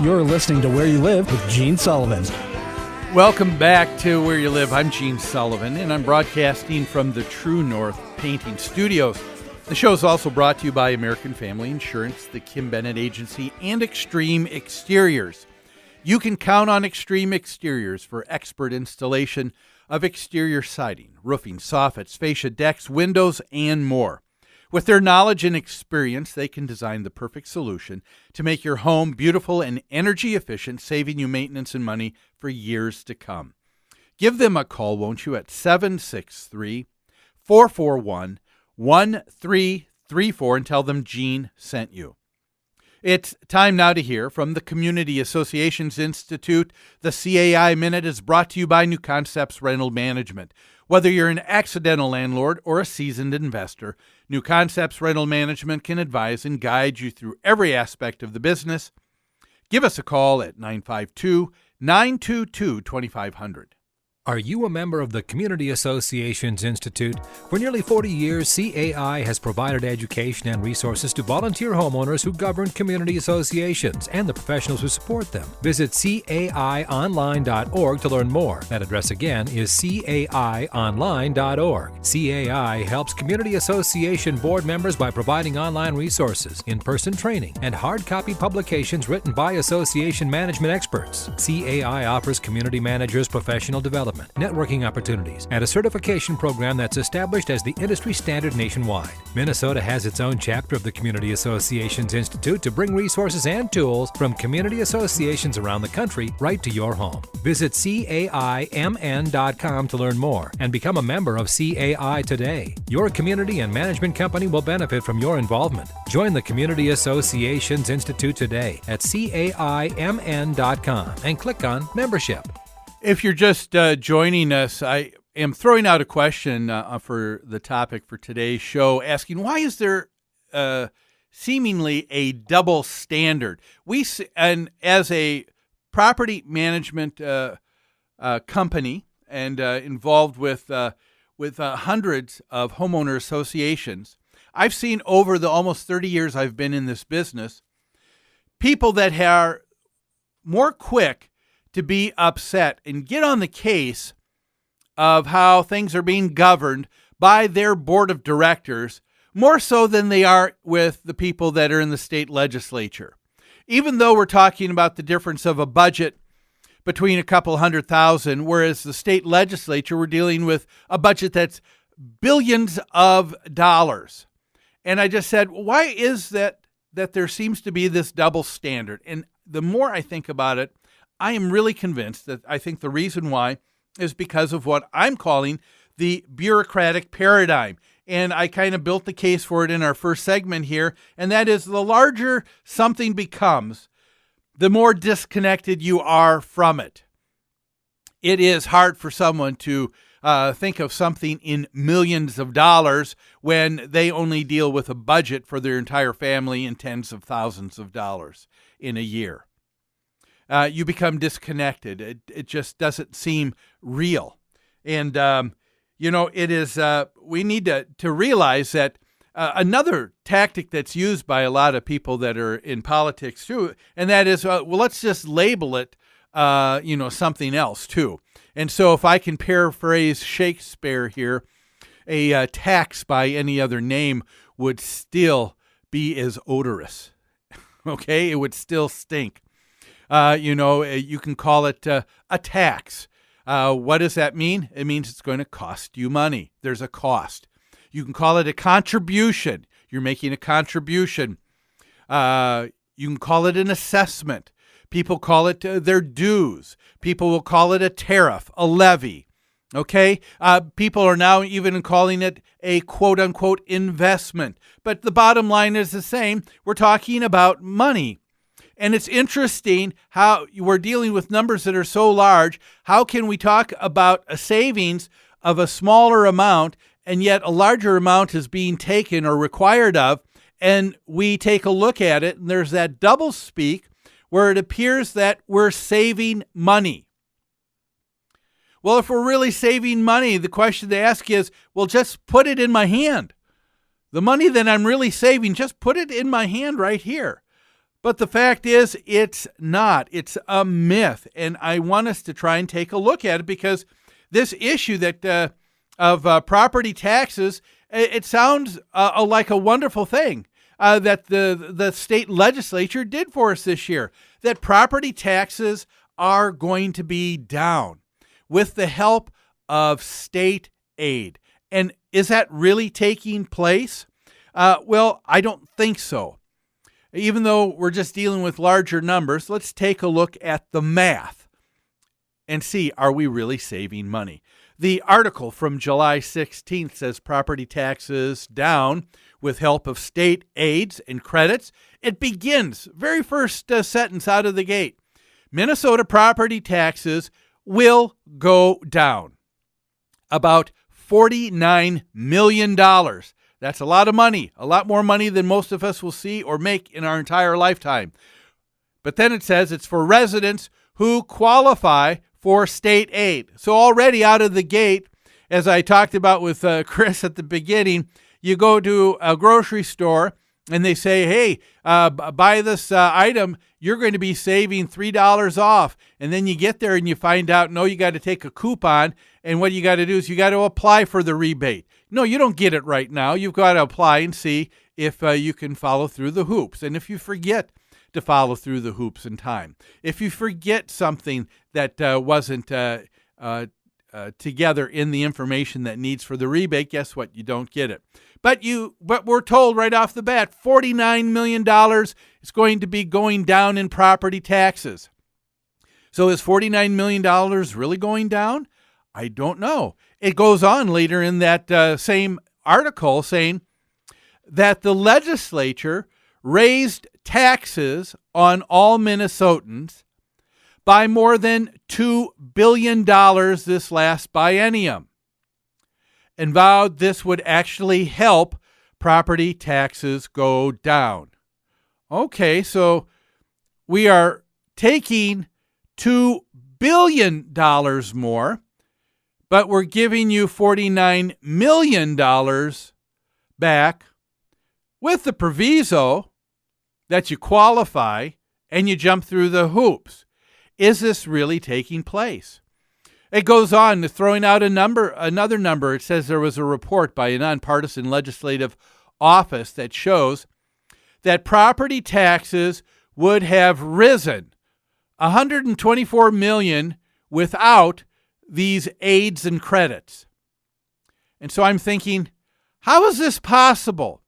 You're listening to Where You Live with Gene Sullivan. Welcome back to Where You Live. I'm Gene Sullivan, and I'm broadcasting from the True North Painting Studios. The show is also brought to you by American Family Insurance, the Kim Bennett Agency, and Extreme Exteriors. You can count on Extreme Exteriors for expert installation of exterior siding, roofing, soffits, fascia, decks, windows, and more. With their knowledge and experience, they can design the perfect solution to make your home beautiful and energy efficient, saving you maintenance and money for years to come. Give them a call, won't you, at 763-441-1334 and tell them Gene sent you. It's time now to hear from the Community Associations Institute. The CAI Minute is brought to you by New Concepts Rental Management. Whether you're an accidental landlord or a seasoned investor, New Concepts Rental Management can advise and guide you through every aspect of the business. Give us a call at 952-922-2500. Are you a member of the Community Associations Institute? For nearly 40 years, CAI has provided education and resources to volunteer homeowners who govern community associations and the professionals who support them. Visit caionline.org to learn more. That address again is caionline.org. CAI helps community association board members by providing online resources, in-person training, and hard copy publications written by association management experts. CAI offers community managers professional development, networking opportunities, and a certification program that's established as the industry standard nationwide. Minnesota has its own chapter of the Community Associations Institute to bring resources and tools from community associations around the country right to your home. Visit CAIMN.com to learn more and become a member of CAI today. Your community and management company will benefit from your involvement. Join the Community Associations Institute today at CAIMN.com and click on Membership. If you're just joining us, I am throwing out a question for the topic for today's show, asking why is there seemingly a double standard? And as a property management company and involved with hundreds of homeowner associations, I've seen over the almost 30 years I've been in this business, people that are more quick to be upset and get on the case of how things are being governed by their board of directors, more so than they are with the people that are in the state legislature. Even though we're talking about the difference of a budget between a couple $100,000, whereas the state legislature, we're dealing with a budget that's billions of dollars. And I just said, why is that there seems to be this double standard? And the more I think about it, I am really convinced that I think the reason why is because of what I'm calling the bureaucratic paradigm. And I kind of built the case for it in our first segment here, and that is the larger something becomes, the more disconnected you are from it. It is hard for someone to think of something in millions of dollars when they only deal with a budget for their entire family in tens of thousands of dollars in a year. You become disconnected. It just doesn't seem real. And, it is, we need to realize that another tactic that's used by a lot of people that are in politics too, and that is, let's just label it, something else too. And so if I can paraphrase Shakespeare here, a tax by any other name would still be as odorous. Okay? It would still stink. You can call it a tax. What does that mean? It means it's going to cost you money. There's a cost. You can call it a contribution. You're making a contribution. You can call it an assessment. People call it their dues. People will call it a tariff, a levy. Okay? People are now even calling it a quote-unquote investment. But the bottom line is the same. We're talking about money. And it's interesting how we're dealing with numbers that are so large. How can we talk about a savings of a smaller amount and yet a larger amount is being taken or required of? And we take a look at it and there's that double speak where it appears that we're saving money. Well, if we're really saving money, the question to ask is, well, just put it in my hand. The money that I'm really saving, just put it in my hand right here. But the fact is, it's not. It's a myth. And I want us to try and take a look at it, because this issue of property taxes, it sounds like a wonderful thing that the state legislature did for us this year, that property taxes are going to be down with the help of state aid. And is that really taking place? Well, I don't think so. Even though we're just dealing with larger numbers, let's take a look at the math and see, are we really saving money? The article from July 16th says property taxes down with help of state aids and credits. It begins, very first sentence out of the gate, Minnesota property taxes will go down about $49 million. That's a lot of money, a lot more money than most of us will see or make in our entire lifetime. But then it says it's for residents who qualify for state aid. So already out of the gate, as I talked about with Chris at the beginning, you go to a grocery store and they say, hey, buy this item, you're going to be saving $3 off. And then you get there and you find out, no, you got to take a coupon. And what you got to do is you got to apply for the rebate. No, you don't get it right now. You've got to apply and see if you can follow through the hoops. And if you forget to follow through the hoops in time, if you forget something that wasn't together in the information that needs for the rebate, guess what? You don't get it. But we're told right off the bat, $49 million is going to be going down in property taxes. So is $49 million really going down? I don't know. It goes on later in that same article saying that the legislature raised taxes on all Minnesotans by more than $2 billion this last biennium, and vowed this would actually help property taxes go down. Okay, so we are taking $2 billion more, but we're giving you $49 million back with the proviso that you qualify and you jump through the hoops. Is this really taking place? It goes on to throwing out another number. It says there was a report by a nonpartisan legislative office that shows that property taxes would have risen $124 million without these aids and credits. And so I'm thinking, how is this possible?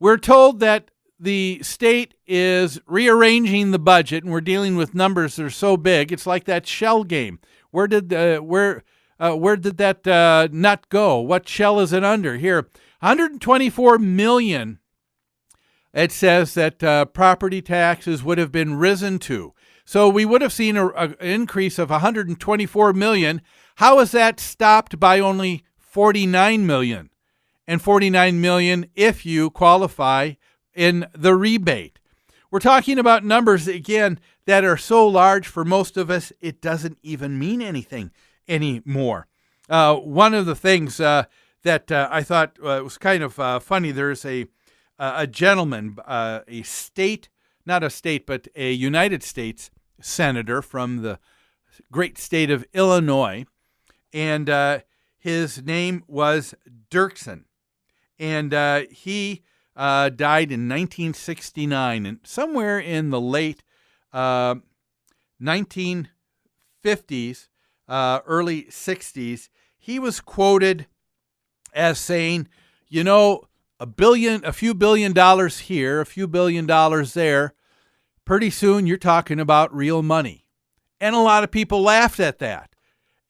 We're told that the state is rearranging the budget, and we're dealing with numbers that are so big. It's like that shell game. Where did that nut go? What shell is it under? Here, $124 million. It says that property taxes would have been risen to. So we would have seen an increase of $124 million. How is that stopped by only $49 million? And $49 million if you qualify in the rebate. We're talking about numbers, again, that are so large for most of us, it doesn't even mean anything anymore. One of the things that I thought was kind of funny, there's a gentleman, a United States senator from the great state of Illinois, and his name was Dirksen. And he died in 1969, and somewhere in the late 1950s, early 60s, he was quoted as saying, you know, a few billion dollars here, a few billion dollars there, pretty soon you're talking about real money. And a lot of people laughed at that.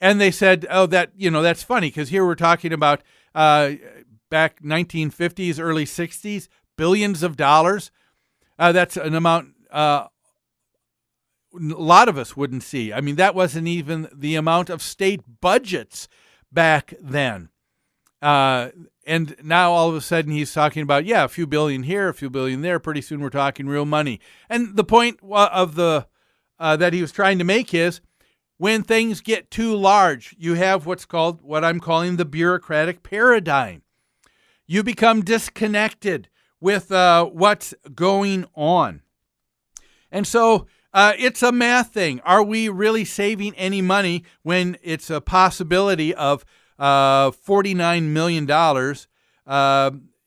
And they said, oh, that's funny, because here we're talking about back 1950s, early 60s, billions of dollars. That's an amount a lot of us wouldn't see. I mean, that wasn't even the amount of state budgets back then. And now all of a sudden he's talking about, a few billion here, a few billion there. Pretty soon we're talking real money. And the point of that he was trying to make is, when things get too large, you have what I'm calling the bureaucratic paradigm. You become disconnected with what's going on. And so it's a math thing. Are we really saving any money when it's a possibility of $49 million,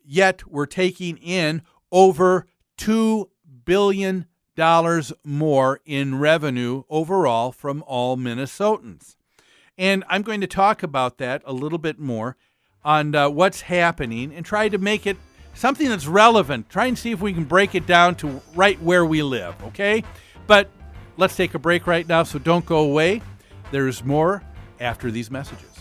yet we're taking in over $2 billion more in revenue overall from all Minnesotans? And I'm going to talk about that a little bit more on what's happening and try to make it something that's relevant. Try and see if we can break it down to right where we live, okay? But let's take a break right now, so don't go away. There's more after these messages.